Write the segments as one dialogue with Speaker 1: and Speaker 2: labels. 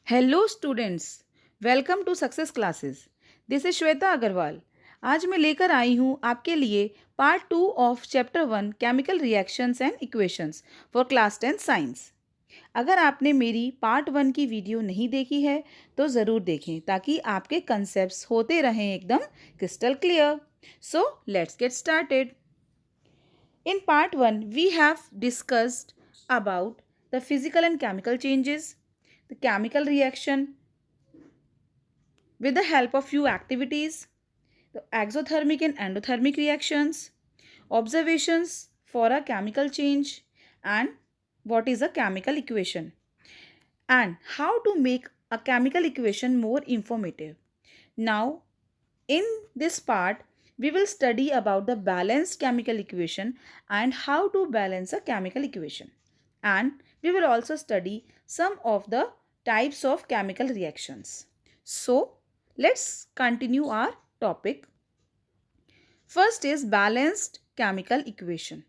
Speaker 1: Hello students, welcome to Success Classes. This is Shweta Agarwal. आज मैं लेकर आई हूँ आपके लिए part 2 of chapter 1 chemical reactions and equations for class 10 science. अगर आपने मेरी पार्ट 1 की वीडियो नहीं देखी है तो ज़रूर देखें ताकि आपके कंसेप्ट्स होते रहें एकदम crystal clear. So let's get started. In part 1, we have discussed about the physical and chemical changes, the chemical reaction with the help of few activities, the exothermic and endothermic reactions, observations for a chemical change, and what is a chemical equation, and how to make a chemical equation more informative. Now, in this part, we will study about the balanced chemical equation and how to balance a chemical equation. And we will also study some of the types of chemical reactions. So, let's continue our topic. First is balanced chemical equation.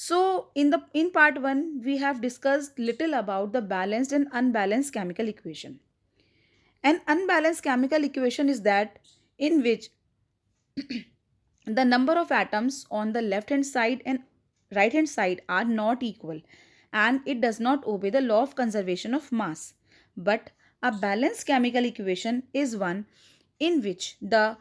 Speaker 1: So, in part 1, we have discussed little about the balanced and unbalanced chemical equation. An unbalanced chemical equation is that in which the number of atoms on the left hand side and right hand side are not equal, and it does not obey the law of conservation of mass. But a balanced chemical equation is one in which the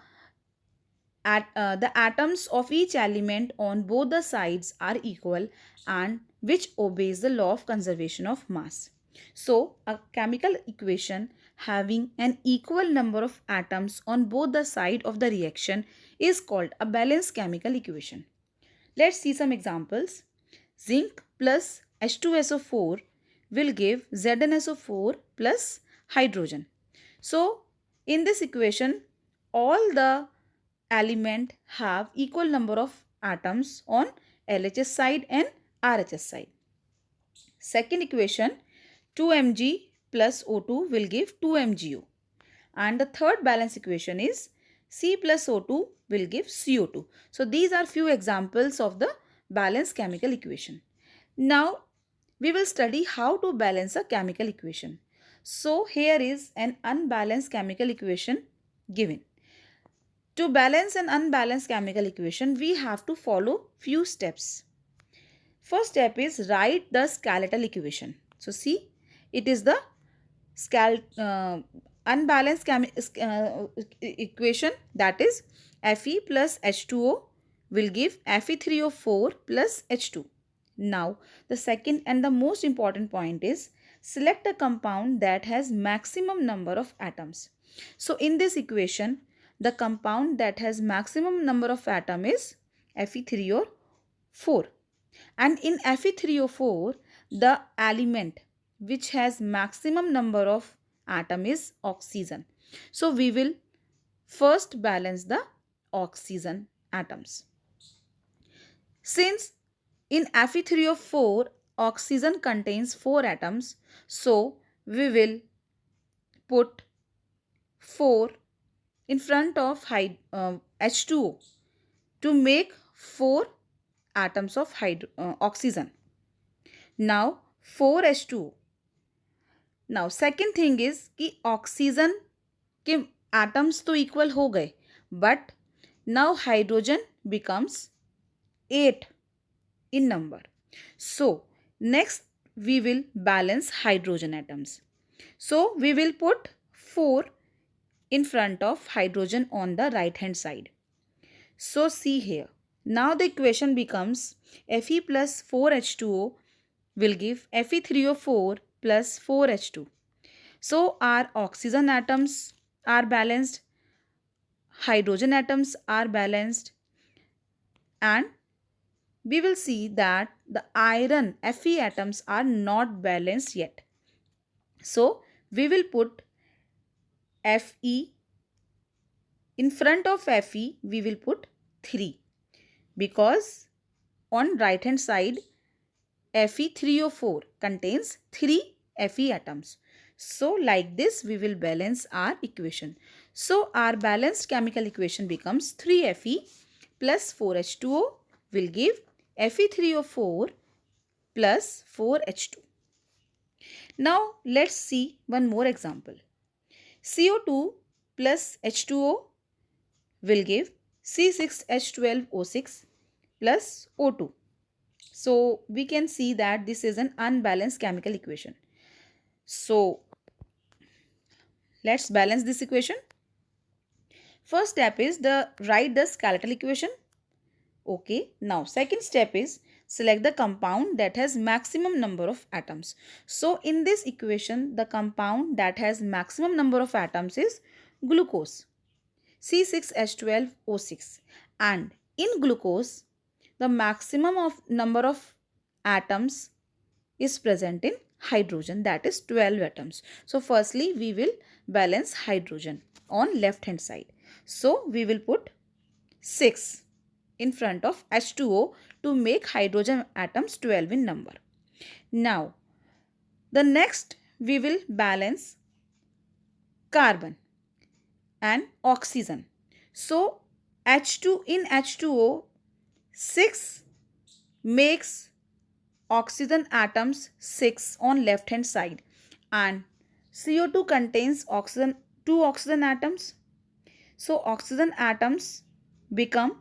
Speaker 1: atoms of each element on both the sides are equal and which obeys the law of conservation of mass. So, a chemical equation having an equal number of atoms on both the side of the reaction is called a balanced chemical equation. Let's see some examples. Zinc plus H2SO4 will give ZnSO4 plus hydrogen. So, in this equation, all the element have equal number of atoms on LHS side and RHS side. Second equation, 2Mg plus O2 will give 2MgO. And the third balance equation is C plus O2 will give CO2. So these are few examples of the balanced chemical equation. Now we will study how to balance a chemical equation. So here is an unbalanced chemical equation given. To balance an unbalanced chemical equation, we have to follow few steps. First step is write the skeletal equation. So see, it is the unbalanced equation, that is Fe plus H2O will give Fe3O4 plus H2. Now, the second and the most important point is select a compound that has maximum number of atoms. So, in this equation, the compound that has maximum number of atom is Fe3O4. And in Fe3O4, the element which has maximum number of atom is oxygen. So we will first balance the oxygen atoms. Since in Fe3O4 oxygen contains 4 atoms, so we will put 4 in front of H2O to make 4 atoms of oxygen. Now 4H2O. Now second thing is कि oxygen के atoms तो equal हो गए, but now hydrogen becomes 8 in number. So next we will balance hydrogen atoms. So we will put 4 in front of hydrogen on the right hand side. So see here. Now the equation becomes Fe plus 4H2O will give Fe3O4 plus 4H2. So our oxygen atoms are balanced, hydrogen atoms are balanced, and we will see that the iron Fe atoms are not balanced yet. So we will put Fe in front of Fe, we will put 3 because on right hand side Fe3O4 contains 3 Fe atoms. So like this we will balance our equation. So our balanced chemical equation becomes 3Fe plus 4H2O will give Fe3O4 plus 4H2. Now let's see one more example. CO2 plus H2O will give C6H12O6 plus O2. So we can see that this is an unbalanced chemical equation. So let's balance this equation. First step is write the skeletal equation. Okay, now second step is select the compound that has maximum number of atoms. So in this equation, the compound that has maximum number of atoms is glucose, C6H12O6. And in glucose, the maximum of number of atoms is present in hydrogen, that is 12 atoms. So firstly, we will balance hydrogen on left hand side. So we will put 6 in front of H2O to make hydrogen atoms 12 in number. Now, the next we will balance carbon and oxygen. So, H2 in H2O, 6 makes oxygen atoms 6 on left hand side, and CO2 contains oxygen 2 oxygen atoms. So, oxygen atoms become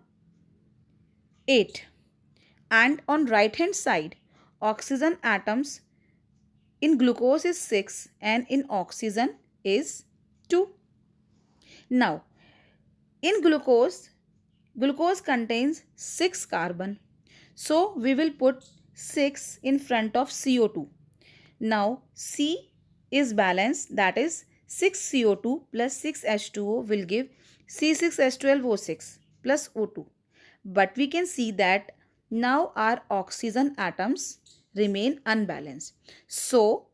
Speaker 1: 8, and on right hand side oxygen atoms in glucose is 6 and in oxygen is 2. Now in glucose contains 6 carbon, so we will put 6 in front of CO2. Now C is balanced, that is 6 CO2 plus 6 H2O will give C6H12O6 plus O2. But we can see that now our oxygen atoms remain unbalanced. So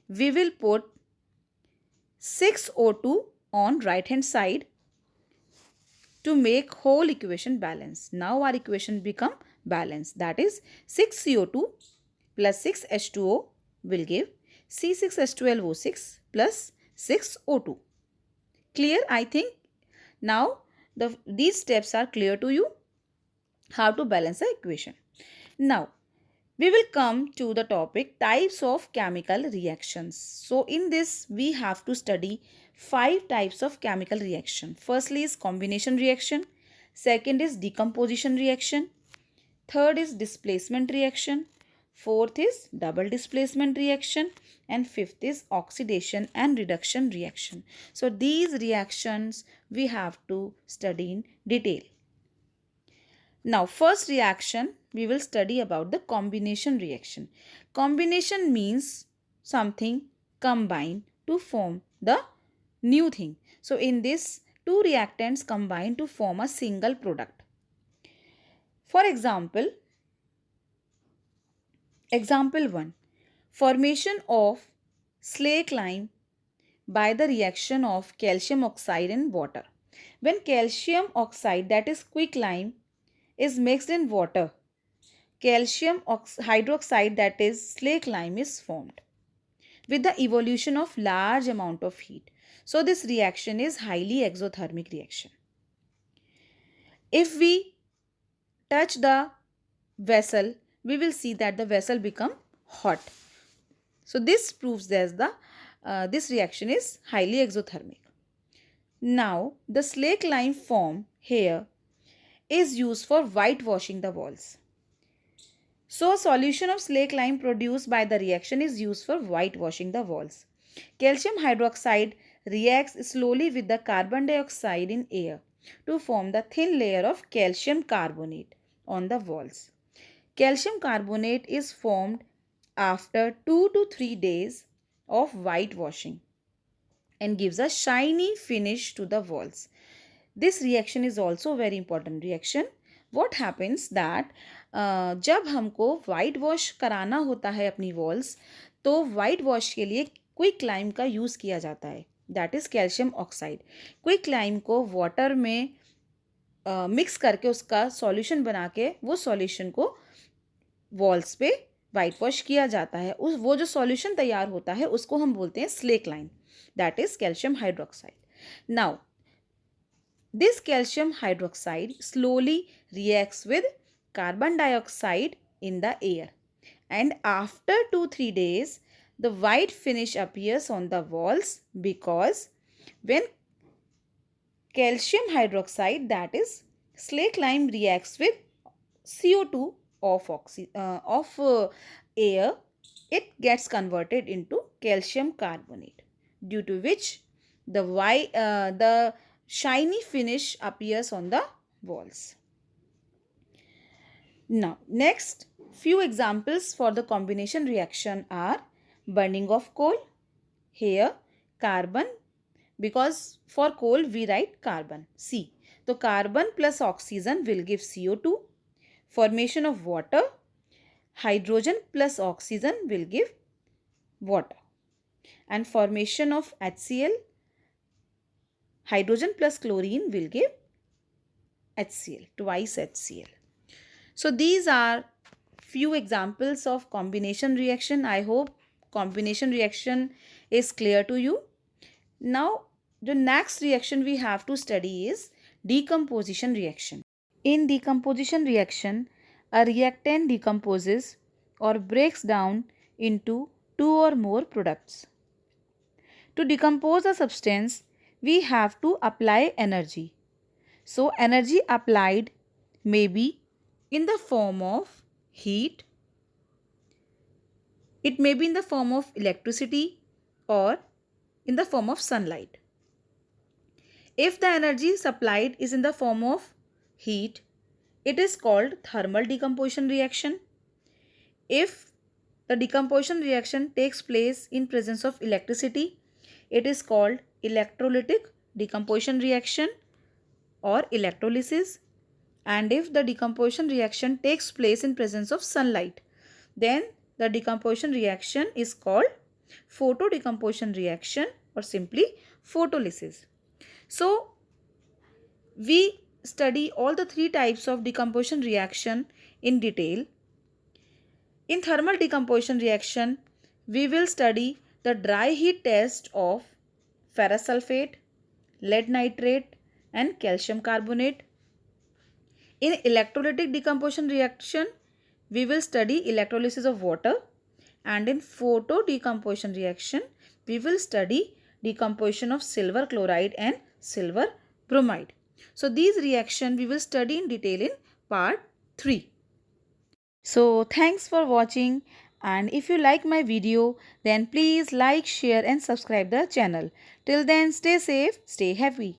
Speaker 1: we will put 6O2 on right hand side to make whole equation balanced. Now our equation become balanced, that is 6CO2 plus 6H2O will give C6H12O6 plus 6O2. Clear? I think now these steps are clear to you, how to balance the equation. Now we will come to the topic types of chemical reactions. So in this we have to study 5 types of chemical reaction. Firstly is combination reaction, second is decomposition reaction, third is displacement reaction, fourth is double displacement reaction, and fifth is oxidation and reduction reaction. So these reactions we have to study in detail. Now first reaction we will study about the combination reaction. Combination means something combine to form the new thing. So in this, two reactants combine to form a single product. For example 1, formation of slake lime by the reaction of calcium oxide and water. When calcium oxide, that is quicklime, is mixed in water, calcium hydroxide, that is slake lime, is formed with the evolution of large amount of heat. So this reaction is highly exothermic reaction. If we touch the vessel, we will see that the vessel become hot. So this proves that this reaction is highly exothermic. Now the slake lime form here is used for whitewashing the walls. So a solution of slake lime produced by the reaction is used for whitewashing the walls. Calcium hydroxide reacts slowly with the carbon dioxide in air to form the thin layer of calcium carbonate on the walls. Calcium carbonate is formed after 2 to 3 days of whitewashing and gives a shiny finish to the walls. This reaction is also very important reaction. What happens that जब हमको white wash कराना होता है अपनी walls, तो white wash के लिए quick lime का यूज़ किया जाता है, that is calcium oxide. Quick lime को वाटर में मिक्स करके उसका सॉल्यूशन बना के वो सॉल्यूशन को वॉल्स पे वाइट वॉश किया जाता है. वो जो सॉल्यूशन तैयार होता है उसको हम बोलते हैं slack lime, that is calcium hydroxide. Now this calcium hydroxide slowly reacts with carbon dioxide in the air, and after 2-3 days the white finish appears on the walls because when calcium hydroxide, that is slaked lime, reacts with CO2 of air, it gets converted into calcium carbonate, due to which the shiny finish appears on the walls. Now, next few examples for the combination reaction are burning of coal. Here, carbon, because for coal we write carbon, C. So, carbon plus oxygen will give CO2. Formation of water, hydrogen plus oxygen will give water. And formation of HCl, hydrogen plus chlorine will give HCl, twice HCl. So these are few examples of combination reaction. I hope combination reaction is clear to you. Now the next reaction we have to study is decomposition reaction. In decomposition reaction, a reactant decomposes or breaks down into two or more products. To decompose a substance, we have to apply energy. So energy applied may be in the form of heat, it may be in the form of electricity, or in the form of sunlight. If the energy supplied is in the form of heat, it is called thermal decomposition reaction. If the decomposition reaction takes place in presence of electricity, it is called electrolytic decomposition reaction or electrolysis. And if the decomposition reaction takes place in presence of sunlight, then the decomposition reaction is called photodecomposition reaction or simply photolysis. So we study all the three types of decomposition reaction in detail. In thermal decomposition reaction, we will study the dry heat test of ferrous sulfate, lead nitrate and calcium carbonate. In electrolytic decomposition reaction, we will study electrolysis of water, and in photodecomposition reaction, we will study decomposition of silver chloride and silver bromide. So these reactions we will study in detail in part 3. So thanks for watching, and if you like my video, then please like, share and subscribe the channel. Till then, stay safe, stay happy.